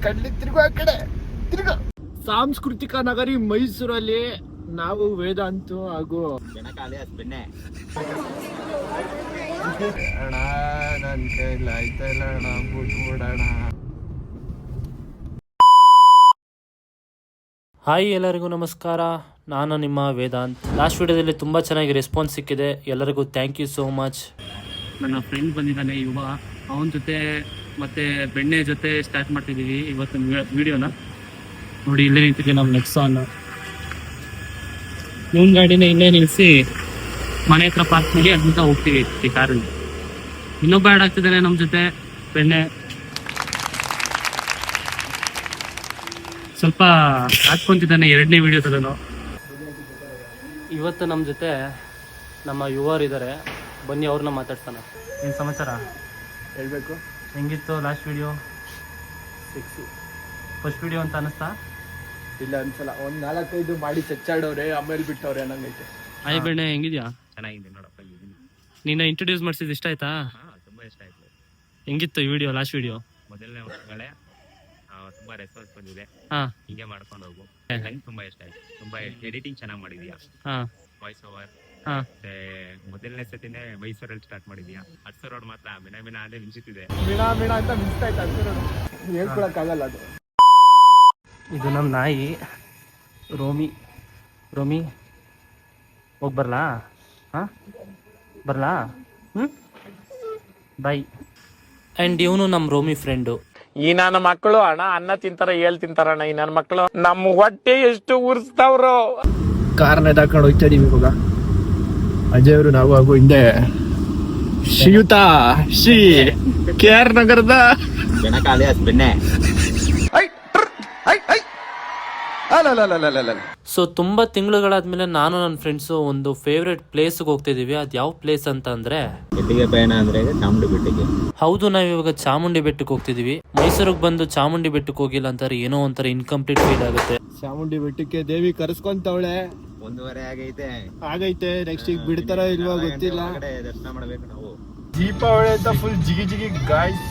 ಕಡ್ಲಿ ತಿರುಗು ಆ ಕಡೆ ತಿರುಗು. ಸಾಂಸ್ಕೃತಿಕ ನಗರಿ ಮೈಸೂರಲ್ಲಿ ನಾವು ವೇದಾಂತು ಹಾಗೂ ಅಣ್ಣ ನನ್ ಕೈಲಿ ಆಯ್ತಾ ಇಲ್ಲ ಅಣ್ಣ, ಬಿಟ್ಬಿಡೋಣ. ಹಾಯ್, ಎಲ್ಲರಿಗೂ ನಮಸ್ಕಾರ. ನಾನು ನಿಮ್ಮ ವೇದಾಂತ್. ಲಾಸ್ಟ್ ವಿಡಿಯೋದಲ್ಲಿ ತುಂಬ ಚೆನ್ನಾಗಿ ರೆಸ್ಪಾನ್ಸ್ ಸಿಕ್ಕಿದೆ. ಎಲ್ಲರಿಗೂ ಥ್ಯಾಂಕ್ ಯು ಸೋ ಮಚ್. ನನ್ನ ಫ್ರೆಂಡ್ ಬಂದಿದ್ದಾನೆ ಯುವ, ಅವನ ಜೊತೆ ಮತ್ತೆ ಬೆಣ್ಣೆ ಜೊತೆ ಸ್ಟಾರ್ಟ್ ಮಾಡ್ತಿದ್ದೀವಿ ಇವತ್ತಿನ ವಿಡಿಯೋನ. ನೋಡಿ, ಇಲ್ಲೇ ನಿಂತಿದ್ದೀವಿ ನಮ್ಮ ನೆಕ್ಸಾನ್. ಇವನ್ ಗಾಡಿನ ಇಲ್ಲೇ ನಿಲ್ಲಿಸಿ ಮನೆ ಹತ್ರ ಪಾರ್ಕ್ ಮಾಡಿ ಅಲ್ಲಿಂದ ಹೋಗ್ತೀವಿ ಈ ಕಾರಲ್ಲಿ. ಇನ್ನೊಬ್ಬ ಆ್ಯಡ್ ಆಗ್ತಿದ್ದಾನೆ ನಮ್ಮ ಜೊತೆ, ಬೆಣ್ಣೆ. ಸ್ವಲ್ಪ ಹಾಕ್ಕೊಂತಿದ್ದಾನೆ ಎರಡನೇ ವಿಡಿಯೋದಲ್ಲೂ. ಇವತ್ತು ನಮ್ಮ ಜೊತೆ ನಮ್ಮ ಯುವರಿದ್ದಾರೆ, ಬನ್ನಿ ಅವ್ರನ್ನ ಮಾತಾಡ್ತಾನ. ಏನು ಸಮಾಚಾರ ಹೇಳ್ಬೇಕು. ಹೆಂಗಿತ್ತು ಲಾಸ್ಟ್ ವಿಡಿಯೋ? ಫಸ್ಟ್ ವಿಡಿಯೋ ಅಂತ ಅನ್ನಿಸ್ತಾ? ಇಲ್ಲ ಅನ್ಸಲ್ಲ, ಒಂದ್ 4-5 ಮಾಡಿ ಚಚ್ಚಾಡವ್ರೆ, ಆಮೇಲೆ ಬಿಟ್ಟವ್ರೆ ಅನ್ನಂಗೈತೆ. ಆಯ್ ಬೆಣ್ಣೆ, ಹೆಂಗಿದ್ಯಾ? ಚೆನ್ನಾಗಿದೆ ನೋಡಪ್ಪ. ನೀನು ಇಂಟ್ರೊಡ್ಯೂಸ್ ಮಾಡಿಸಿದ್ದು ಇಷ್ಟ ಆಯ್ತಾ? ತುಂಬಾ ಇಷ್ಟ ಆಯ್ತು. ಹೆಂಗಿತ್ತು ಈ ವಿಡಿಯೋ, ಲಾಸ್ಟ್ ವಿಡಿಯೋ? ಮೊದಲನೇ ವರ್ಷಗಳೇ ತುಂಬಾ ರೆಸ್ಪಾನ್ಸ್ ಬಂದಿದೆ. ಹಾ, ಹಿಂಗೆ ಮಾಡ್ಕೊಂಡು ಹೋಗು. ನಂಗೆ ತುಂಬಾ ಇಷ್ಟ ಆಯ್ತು. ತುಂಬಾ ಎಡಿಟಿಂಗ್ ಚೆನ್ನಾಗಿ ಮಾಡಿದ್ಯಾ, ಹಾ, ವಾಯ್ಸ್ ಓವರ್. ಹಾ. ಮತ್ತೆ ಮೊದಲನೇ ಸತಿನೇ ಮೈಸೂರಲ್ಲಿ ಸ್ಟಾರ್ಟ್ ಮಾಡಿದ್ಯಾ. ಹಡ್ಸ ರೋಡ್ ಮಾತ್ರ ಮಿನ ಅಲ್ಲೇ ನಿಂಚಿತಿದೆ. ಮೀಣ ಅಂತ ಮಿಸ್ತಾ ಇತ್ತು, ಹೇಳ್ಕೊಳಕ್ ಆಗಲ್ಲ ಅದು. ಇದು ನಮ್ಮ ನಾಯಿ ರೋಮಿ. ಹೋಗಿ ಬರ್ಲಾ? ಹಾಂ, ಬರ್ಲಾ? ಬಾಯ್. ಆ್ಯಂಡ್ ಇವನು ನಮ್ಮ ರೋಮಿ ಫ್ರೆಂಡು. ಈ ನನ್ನ ಮಕ್ಕಳು ಅನ್ನ ತಿಂತಾರ, ತಿಂತಾರಣ್ಣ. ಈ ನನ್ನ ಮಕ್ಕಳು ನಮ್ಮ ಹೊಟ್ಟೆ ಎಷ್ಟು ಉರ್ಸ್ತಾವ್ರು. ಕಾರ್ನ ಎದಾಕೊಂಡು ಹೋಗ್ತಾ ಇದೀವಿ ಇವಾಗ. ಅಜಯ್ ಅವರು ನಾವು ಹಾಗೂ ಹಿಂದೆ ಶ್ರೀಯುತ ಶ್ರೀ KR ನಗರದ ಬೆಣ್ಣೆ. ಸೊ ತುಂಬ ತಿಂಗಳುಗಳಾದ್ಮೇಲೆ ನಾನು ನನ್ನ ಫ್ರೆಂಡ್ಸು ಒಂದು ಫೇವ್ರೆಟ್ ಪ್ಲೇಸ್ಗೆ ಹೋಗ್ತಿದ್ದೀವಿ. ಅದು ಯಾವ ಪ್ಲೇಸ್ ಅಂತ ಅಂದರೆ, ಎಲ್ಲಿಗೆ ಪಯಣ ಅಂದ್ರೆ ಚಾಮುಂಡಿ ಬೆಟ್ಟಕ್ಕೆ. ಹೌದು, ನಾವಿವಾಗ ಚಾಮುಂಡಿ ಬೆಟ್ಟಕ್ಕೆ ಹೋಗ್ತಿದ್ದೀವಿ. ಮೈಸೂರಿಗೆ ಬಂದು ಚಾಮುಂಡಿ ಬೆಟ್ಟಕ್ಕೆ ಹೋಗಿಲ್ಲ ಅಂತಾರೆ, ಏನೋ ಒಂಥರ ಇನ್ಕಂಪ್ಲೀಟ್ ಫೀಲ್ ಆಗುತ್ತೆ. ಚಾಮುಂಡಿ ಬೆಟ್ಟಕ್ಕೆ ದೇವಿ ಕರೆಸ್ಕೊಂತವಳೆ. 1:30 ಆಗೈತೆ. ನೆಕ್ಸ್ಟ್ ಈಗ ಬಿಡ್ತಾರ ಇಲ್ವಾ ಗೊತ್ತಿಲ್ಲ. ದರ್ಶನ ಮಾಡ್ಬೇಕು ನಾವು. ದೀಪಾವಳಿ ಅಂತ ಫುಲ್ ಜಿಗಿ ಗಾಯ್ಸ್.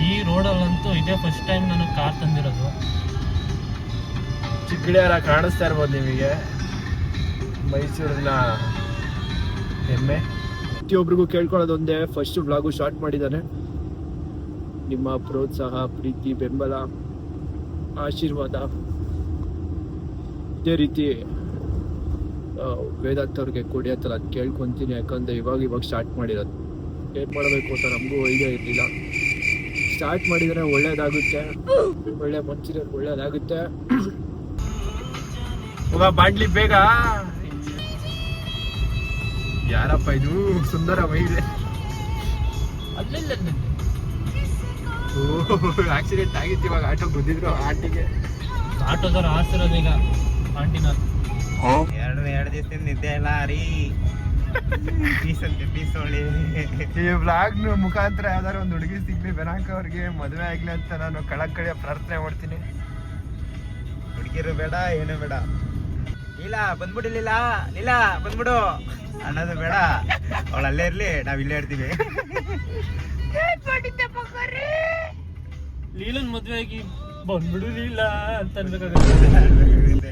ಈ ರೋಡಲ್ಲಂತೂ ಇದೇ ಫಸ್ಟ್ ಟೈಮ್ ನಾನು ಕಾರ್ ತಂದಿರೋದು. ಚಿಕ್ಕಡಿಯಾರ ಕಾಣಿಸ್ತಾ ಇರ್ಬೋದು ನಿಮಗೆ, ಮೈಸೂರಿನ ಹೆಮ್ಮೆ. ಪ್ರತಿಯೊಬ್ಬರಿಗೂ ಕೇಳ್ಕೊಳ್ಳೋದು ಒಂದೇ, ಫಸ್ಟ್ ವ್ಲಾಗು ಸ್ಟಾರ್ಟ್ ಮಾಡಿದ್ದಾನೆ. ನಿಮ್ಮ ಪ್ರೋತ್ಸಾಹ, ಪ್ರೀತಿ, ಬೆಂಬಲ, ಆಶೀರ್ವಾದ ಇದೇ ರೀತಿ ವೇದಾಂತ್ ಅವ್ರಿಗೆ ಕೊಡಿ ಅಂತ ನಾನು ಕೇಳ್ಕೊತೀನಿ. ಯಾಕಂದರೆ ಇವಾಗ ಸ್ಟಾರ್ಟ್ ಮಾಡಿರೋದು. ಏನು ಮಾಡಬೇಕು ಅಂತ ನಮಗೂ ಐಡಿಯಾ ಇರಲಿಲ್ಲ. ಸ್ಟಾರ್ಟ್ ಮಾಡಿದರೆ ಒಳ್ಳೇದಾಗುತ್ತೆ, ಒಳ್ಳೆ ಮನುಷ್ಯರಿಗೆ ಒಳ್ಳೇದಾಗುತ್ತೆ. ಬಾಡ್ಲಿ ಬೇಗ. ಯಾರಪ್ಪ ಇದು ಸುಂದರ ಮಹಿಳೆ? ಆಕ್ಸಿಡೆಂಟ್ ಆಗಿತ್ತು, ಇವಾಗ ಆಟೋ ಗುದ್ದಿದ್ರು. ಆಟೋದವ್ರು ಆಸಿರೋದು ಈಗ ಆಂಟಿನ. 2 ದಿವಸದಿಂದ ನಿದ್ದೆ ಇಲ್ಲ ರೀ. ಪೀಸ್ ಹೊಳಿ. ಈ ವ್ಲಾಗ್ ಮುಖಾಂತರ ಯಾವ್ದಾರು ಒಂದು ಹುಡುಗಿ ಸಿಗ್ಲಿ, ಬೆನಾಕ ಅವ್ರಿಗೆ ಮದುವೆ ಆಗ್ಲಿ ಅಂತ ನಾನು ಕಳಕಳಿಯ ಪ್ರಾರ್ಥನೆ ಮಾಡ್ತೀನಿ. ಹುಡುಗಿರು ಬೇಡ, ಏನು ಬೇಡ. ಇಲ್ಲ ಬಂದ್ಬಿಡಿಲ್ಲ, ಇಲ್ಲ ಬಂದ್ಬಿಡು ಅನ್ನೋದು ಬೇಡ. ಅವಳು ಅಲ್ಲೇ ಇರ್ಲಿ, ನಾವ್ ಇಲ್ಲೇ ಇರ್ತೀವಿ. ಲೀಲನ್ ಮದ್ವೆ ಆಗಿ ಬಂದ್ಬಿಡು ಲೀಲ ಅಂತ ಅನ್ಬೇಕಾಗುತ್ತೆ.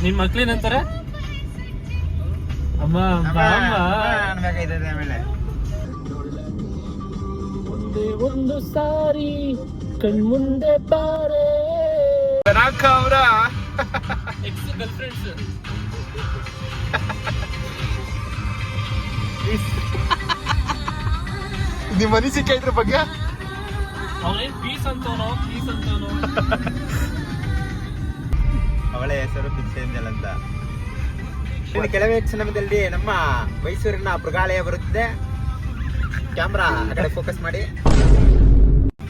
ನಿನ್ ಮಕ್ಳೇನಂತಾರೆ? ಅಮ್ಮ ಅನ್ಬೇಕಾಯ್ತದೆ. ಆಮೇಲೆ ಒಂದು ಸಾರಿ ಕಣ್ಮುಂದೆ ಬಾರೆ. ಬೆನಾಕ ಅವರ ಎಕ್ಸ್ ಗರ್ಲ್ ಫ್ರೆಂಡ್ಸ್. ನಿಮ್ ಅನಿಸಿಕೆ ಇದ್ರ ಬಗ್ಗೆ? ಅವನೇನ್ ಪೀಸ್ ಅಂತವನೋ. ಅವಳೆ ಹೆಸರು ಪಿಚ್ಚೇಂಜಲ್ ಅಂತ. ಕೆಲವೇ ಕ್ಷಣದಲ್ಲಿ ನಮ್ಮ ಮೈಸೂರಿನ ಮೃಗಾಲಯ ಬರುತ್ತದೆ. ಕ್ಯಾಮ್ರಾ ಆ ಕಡೆ ಫೋಕಸ್ ಮಾಡಿ.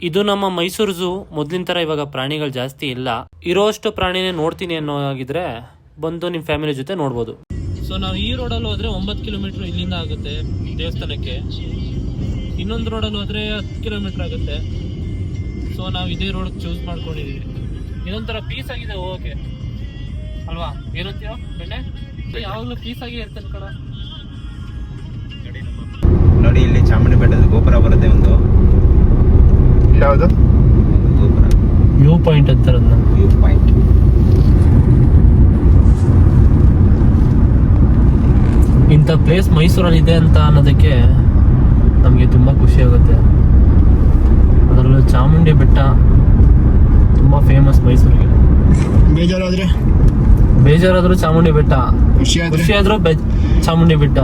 ಇದು ನಮ್ಮ ಮೈಸೂರು ಝೂ. ಮೊದಲಿನ ಥರ ಇವಾಗ ಪ್ರಾಣಿಗಳು ಜಾಸ್ತಿ ಇಲ್ಲ. ಇರೋಷ್ಟು ಪ್ರಾಣಿನೇ ನೋಡ್ತೀನಿ ಅನ್ನೋ ಆಗಿದ್ರೆ ಬಂದು ನಿಮ್ಮ ಫ್ಯಾಮಿಲಿ ಜೊತೆ ನೋಡ್ಬೋದು. ಸೊ ನಾವು ಈ ರೋಡಲ್ಲಿ ಹೋದ್ರೆ 9 ಕಿಲೋಮೀಟರ್ ಇಲ್ಲಿಂದ ಆಗುತ್ತೆ ದೇವಸ್ಥಾನಕ್ಕೆ. ಇನ್ನೊಂದು ರೋಡಲ್ಲಿ ಹೋದ್ರೆ 10 ಕಿಲೋಮೀಟರ್ ಆಗುತ್ತೆ. ಸೊ ನಾವು ಇದೇ ರೋಡ್ ಚೂಸ್ ಮಾಡ್ಕೊಂಡಿದೀವಿ. ಇದೊಂಥರ ಪೀಸ್ ಆಗಿದೆ ಹೋಗೋಕೆ ಅಲ್ವಾ? ಏನಂತೀಯೋ ಬೆಣ್ಣೆ? ಯಾವಾಗಲೂ ಪೀಸ್ ಆಗಿ ಇರ್ತೇನೆ ಕಣ. ಪ್ಲೇಸ್ ಮೈಸೂರಲ್ಲಿ ಇದೆ ಅಂತ ಅನ್ನೋದಕ್ಕೆ ನಮಗೆ ತುಂಬ ಖುಷಿ ಆಗುತ್ತೆ. ಅದರಲ್ಲೂ ಚಾಮುಂಡಿ ಬೆಟ್ಟ ತುಂಬ ಫೇಮಸ್ ಮೈಸೂರಿಗೆ. ಬೇಜಾರಾದ್ರೂ ಚಾಮುಂಡಿ ಬೆಟ್ಟ, ಖುಷಿ ಆದ್ರೂ ಚಾಮುಂಡಿ ಬೆಟ್ಟ.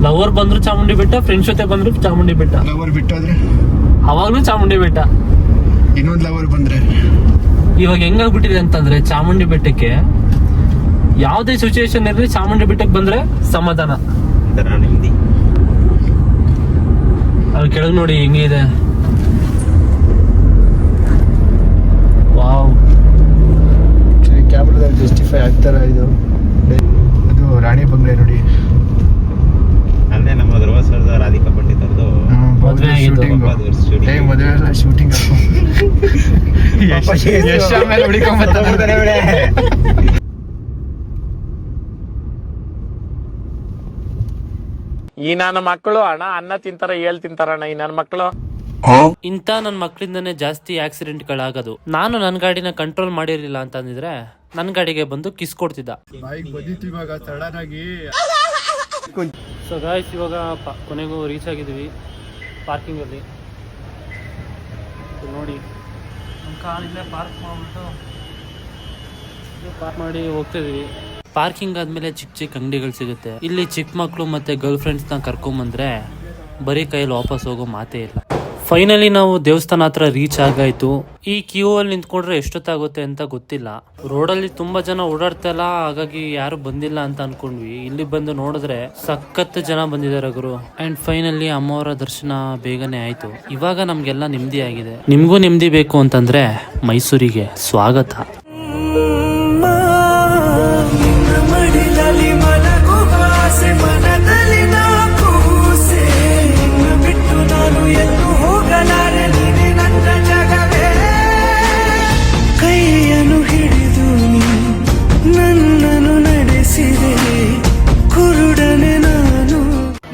ಲವರ್ ಬಂದ್ರು ಚಾಮುಂಡಿ ಬೆಟ್ಟ, ಫ್ರೆಂಡ್ಸ್ ಜೊತೆ ಬಂದ್ರು ಚಾಮುಂಡಿ ಬೆಟ್ಟ. ಲವರ್ ಬಿಟ್ಟಾದ್ರೆ ಅವಾಗ್ಲೂ ಚಾಮುಂಡಿ ಬೆಟ್ಟ. ಇನ್ನೊಂದು ಲವರ್ ಬಂದ್ರೆ ಇವಾಗ ಹೆಂಗಾಗ್ಬಿಟ್ಟಿದೆ ಅಂತಂದ್ರೆ ಚಾಮುಂಡಿ ಬೆಟ್ಟಕ್ಕೆ ಯಾವುದೇ ಸಿಚುವೇಶನ್ ಇರಲಿ ಚಾಮುಂಡಿ ಬೆಟ್ಟಕ್ಕೆ ಬಂದ್ರೆ ಸಮಾಧಾನ. ನೆಮ್ಮದಿ. ಅಲ್ಲಿ ಕೆಳಗೆ ನೋಡಿ ಹೆಂಗಿದೆ. ವಾವ್, ಕ್ಯಾಮ್ರಾದಲ್ಲಿ ಜಸ್ಟಿಫೈ ಆಗ್ತಾರ ಇದು. ಅದು ರಾಣಿ ಬಂಗ್ಲೆ ನೋಡಿ, ಅಲ್ಲೇ ನಮ್ಮ ಧ್ರುವಸರದ ರಾಧಿಕಾ ಪಂಡಿತರದು ಮದ್ವೆ ಆಗಿದ್ದು. ಮದುವೆ ಎಲ್ಲ ಶೂಟಿಂಗ್ ಯಶ್ ಆಮೇಲೆ ಹುಡುಕೊಂಬರ್ತಾನೆ. ಈ ನನ್ನ ಮಕ್ಕಳು ಅಣ್ಣ ಅನ್ನ ತಿಂತಾರ ತಿಂತಾರಣ್ಣ ಈ ನನ್ನ ಮಕ್ಕಳು. ಇಂಥ ನನ್ನ ಮಕ್ಕಳಿಂದನೇ ಜಾಸ್ತಿ ಆಕ್ಸಿಡೆಂಟ್ಗಳಾಗೋದು. ನಾನು ನನ್ನ ಗಾಡಿನ ಕಂಟ್ರೋಲ್ ಮಾಡಿರಲಿಲ್ಲ ಅಂತ ಅಂದಿದ್ರೆ ನನ್ನ ಗಾಡಿಗೆ ಬಂದು ಕಿಸ್ ಕೊಡ್ತಿದ್ದ. ಇವಾಗ ಸಡನ್ ಆಗಿ. ಸೊ ಗಾಯ್ಸ್, ಇವಾಗ ಕೊನೆಗೂ ರೀಚ್ ಆಗಿದ್ದೀವಿ ಪಾರ್ಕಿಂಗಲ್ಲಿ. ನೋಡಿ ನಮ್ಮ ಕಾರಿಲ್ಲೇ ಪಾರ್ಕ್ ಮಾಡಿ ಹೋಗ್ತಿದ್ದೀವಿ. ಪಾರ್ಕಿಂಗ್ ಆದ್ಮೇಲೆ ಚಿಕ್ಕ ಚಿಕ್ಕ ಅಂಗಡಿಗಳು ಸಿಗುತ್ತೆ. ಇಲ್ಲಿ ಚಿಕ್ಕ ಮಕ್ಕಳು ಮತ್ತೆ ಗರ್ಲ್ ಫ್ರೆಂಡ್ಸ್ನ ಕರ್ಕೊಂಬಂದ್ರೆ ಬರೀ ಕೈಯಲ್ಲಿ ವಾಪಸ್ ಹೋಗೋ ಮಾತೇ ಇಲ್ಲ. ಫೈನಲಿ ನಾವು ದೇವಸ್ಥಾನ ಹತ್ರ ರೀಚ್ ಆಗಾಯ್ತು. ಈ ಕ್ಯೂ ಅಲ್ಲಿ ನಿಂತ್ಕೊಂಡ್ರೆ ಎಷ್ಟೊತ್ತಾಗುತ್ತೆ ಅಂತ ಗೊತ್ತಿಲ್ಲ. ರೋಡಲ್ಲಿ ತುಂಬಾ ಜನ ಓಡಾಡ್ತಲ್ಲ, ಹಾಗಾಗಿ ಯಾರು ಬಂದಿಲ್ಲ ಅಂತ ಅನ್ಕೊಂಡ್ವಿ. ಇಲ್ಲಿ ಬಂದು ನೋಡಿದ್ರೆ ಸಖತ್ ಜನ ಬಂದಿದ್ದಾರೆ ಗುರು. ಅಂಡ್ ಫೈನಲಿ ಅಮ್ಮವರ ದರ್ಶನ ಬೇಗನೆ ಆಯ್ತು. ಇವಾಗ ನಮ್ಗೆಲ್ಲ ನೆಮ್ಮದಿ ಆಗಿದೆ. ನಿಮ್ಗೂ ನೆಮ್ಮದಿ ಬೇಕು ಅಂತಂದ್ರೆ ಮೈಸೂರಿಗೆ ಸ್ವಾಗತ.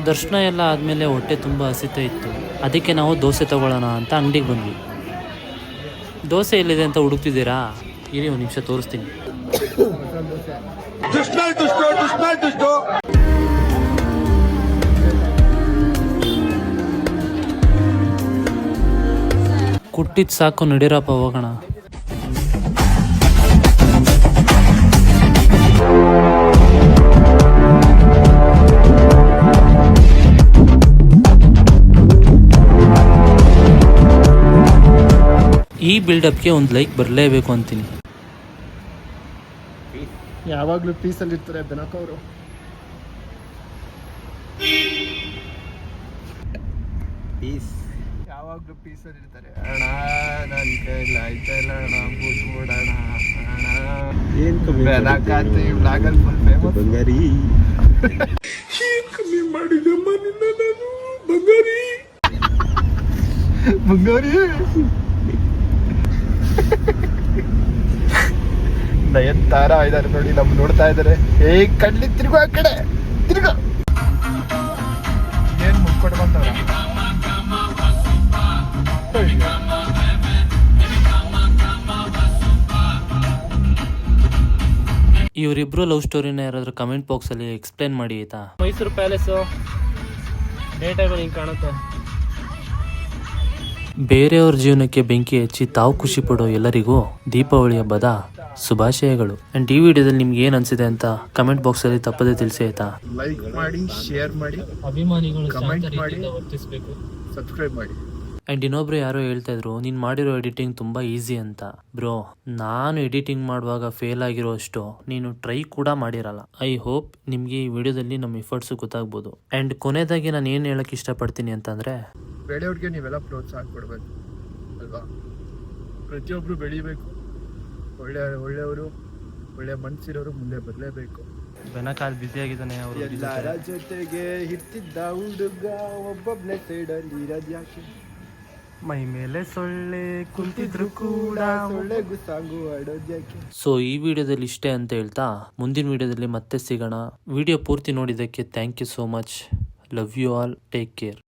ದರ್ಶನ ಎಲ್ಲ ಆದಮೇಲೆ ಹೊಟ್ಟೆ ತುಂಬ ಹಸಿತಾ ಇತ್ತು. ಅದಕ್ಕೆ ನಾವು ದೋಸೆ ತಗೊಳ್ಳೋಣ ಅಂತ ಅಂಗಡಿಗೆ ಬಂದ್ವಿ. ದೋಸೆ ಎಲ್ಲಿದೆ ಅಂತ ಹುಡುಕ್ತಿದ್ದೀರಾ? ಇರಿ ಒಂದು ನಿಮಿಷ ತೋರಿಸ್ತೀನಿ. ಕುಟ್ಟಿದ್ ಸಾಕು, ನಡೀರಪ್ಪ ಹೋಗೋಣ. ಈ ಬಿಲ್ಡಪ್ಗೆ ಒಂದು ಲೈಕ್ ಬರಲೇಬೇಕು ಅಂತೀನಿ. ಯಾವಾಗ್ಲೂ ಪೀಸಲ್ಲಿ ಇರ್ತಾರೆ ಬೆನಕ ಅವರು. ಯಾವಾಗ್ಲೂ ಪೀಸಲ್ಲಿ ಇರ್ತಾರೆ. ಅಣ್ಣ ನನ್ ಕೈಲಿ ಆಯ್ತಾ ಇಲ್ಲ ಅಣ್ಣ, ಬಿಟ್ಬಿಡೋಣ ಅಣ್ಣ. ಏನ್ ಬೆನಕ ಅಂತ ಈ ಬ್ಲಾಗಲ್ಲಿ ಫುಲ್ ಫೇಮಸ್. ಬಂಗಾರಿ ಕಮ್ಮಿ ಮಾಡಿದಮ್ಮ ನಿನ್ನ ನಾನು. ಬಂಗಾರಿ ಬಂಗಾರಿ ನಯನ್ತಾರ ಇದಾರೆ ನೋಡಿ, ನಮ್ ನೋಡ್ತಾ ಇದಾರೆ. ಕಡ್ಲಿ ತಿರ್ಗು, ಆ ಕಡೆ ತಿರ್ಗು. ಏನ್ ಮುಟ್ಕೊಟ್ಟು ಬಂದವ್ರ. ಇವರಿಬ್ರು ಲವ್ ಸ್ಟೋರಿನ ಯಾರಾದ್ರೂ ಕಮೆಂಟ್ ಬಾಕ್ಸ್ ಅಲ್ಲಿ ಎಕ್ಸ್ಪ್ಲೇನ್ ಮಾಡಿ ಆಯ್ತಾ. ಮೈಸೂರು ಪ್ಯಾಲೇಸು ಡೇ ಟೈಮಲ್ಲಿ ಹಿಂಗೆ ಕಾಣುತ್ತೆ. ಬೇರೆಯವ್ರ ಜೀವನಕ್ಕೆ ಬೆಂಕಿ ಹಚ್ಚಿ ತಾವು ಖುಷಿ ಪಡೋ ಎಲ್ಲರಿಗೂ ದೀಪಾವಳಿ ಹಬ್ಬದ ಶುಭಾಶಯಗಳು. ಅಂಡ್ ಈ ವಿಡಿಯೋದಲ್ಲಿ ನಿಮ್ಗೆ ಏನ್ ಅನ್ಸಿದೆ ಅಂತ ಕಮೆಂಟ್ ಬಾಕ್ಸ್ ಅಲ್ಲಿ ತಪ್ಪದೆ ತಿಳಿಸಿ ಆಯ್ತಾ. ಲೈಕ್ ಮಾಡಿ, ಶೇರ್ ಮಾಡಿ, ಅಭಿಮಾನಿಗಳು ಕಮೆಂಟ್ ಮಾಡಿ, ವರ್ತಿಸ್ಬೇಕು, ಸಬ್ಸ್ಕ್ರೈಬ್ ಮಾಡಿ. ಅಂಡ್ ಇನ್ನೊಬ್ರು ಯಾರೋ ಹೇಳ್ತಾ ಇದ್ರು ನೀನ್ ಮಾಡಿರೋ ಎಡಿಟಿಂಗ್ ತುಂಬಾ ಈಸಿ ಅಂತ. ಬ್ರೋ, ನಾನು ಎಡಿಟಿಂಗ್ ಮಾಡುವಾಗ ಫೇಲ್ ಆಗಿರೋ ಅಷ್ಟು ನೀನು ಟ್ರೈ ಕೂಡ ಮಾಡಿರಲ್ಲ. ಐ ಹೋಪ್ ನಿಮ್ಗೆ ಈ ವಿಡಿಯೋದಲ್ಲಿ ನಮ್ಮ ಎಫರ್ಟ್ಸ್ ಗೊತ್ತಾಗ್ಬೋದು. ಅಂಡ್ ಕೊನೆದಾಗಿ ನಾನು ಏನ್ ಹೇಳಕ್ ಇಷ್ಟಪಡ್ತೀನಿ ಅಂತಂದ್ರೆ, ಬೆಳೆಯೋರ್ಗೆ ನೀವೆಲ್ಲ ಪ್ರೋತ್ಸಾಹ ಕೊಡ್ಬೇಕು ಅಲ್ವಾ. ಪ್ರತಿಯೊಬ್ರು ಬೆಳಿಬೇಕು. ಒಳ್ಳೆಯವರು, ಒಳ್ಳೆ ಮನ್ಸಿರೋರು ಮುಂದೆ ಬರಲೇಬೇಕು. ಬೆನಕಾಲ್ ಬ್ಯುಸಿ ಆಗಿದ್ದಾನೆ. ಅವರು ಎಲ್ಲರ ಜೊತೆಗೆ ಇರ್ತಿದ್ದ ಹುಡುಗ ಒಬ್ಬೊಬ್ನೇ ಸೈಡಲ್ಲಿ ಇರೋದ್ಯಾಕೆ. ಮೈ ಮೇಲೆ ಸೊಳ್ಳೆ ಕುಂತಿದ್ರು ಕೂಡ ಒಳ್ಳೆ ಗುಸಾಂಗು ಆಡೋದ್ಯಾಕೆ. ಸೊ ಈ ವಿಡಿಯೋದಲ್ಲಿ ಇಷ್ಟೇ ಅಂತ ಹೇಳ್ತಾ ಮುಂದಿನ ವಿಡಿಯೋದಲ್ಲಿ ಮತ್ತೆ ಸಿಗೋಣ. ವಿಡಿಯೋ ಪೂರ್ತಿ ನೋಡಿದ್ದಕ್ಕೆ thank you so much. Love you all. Take care.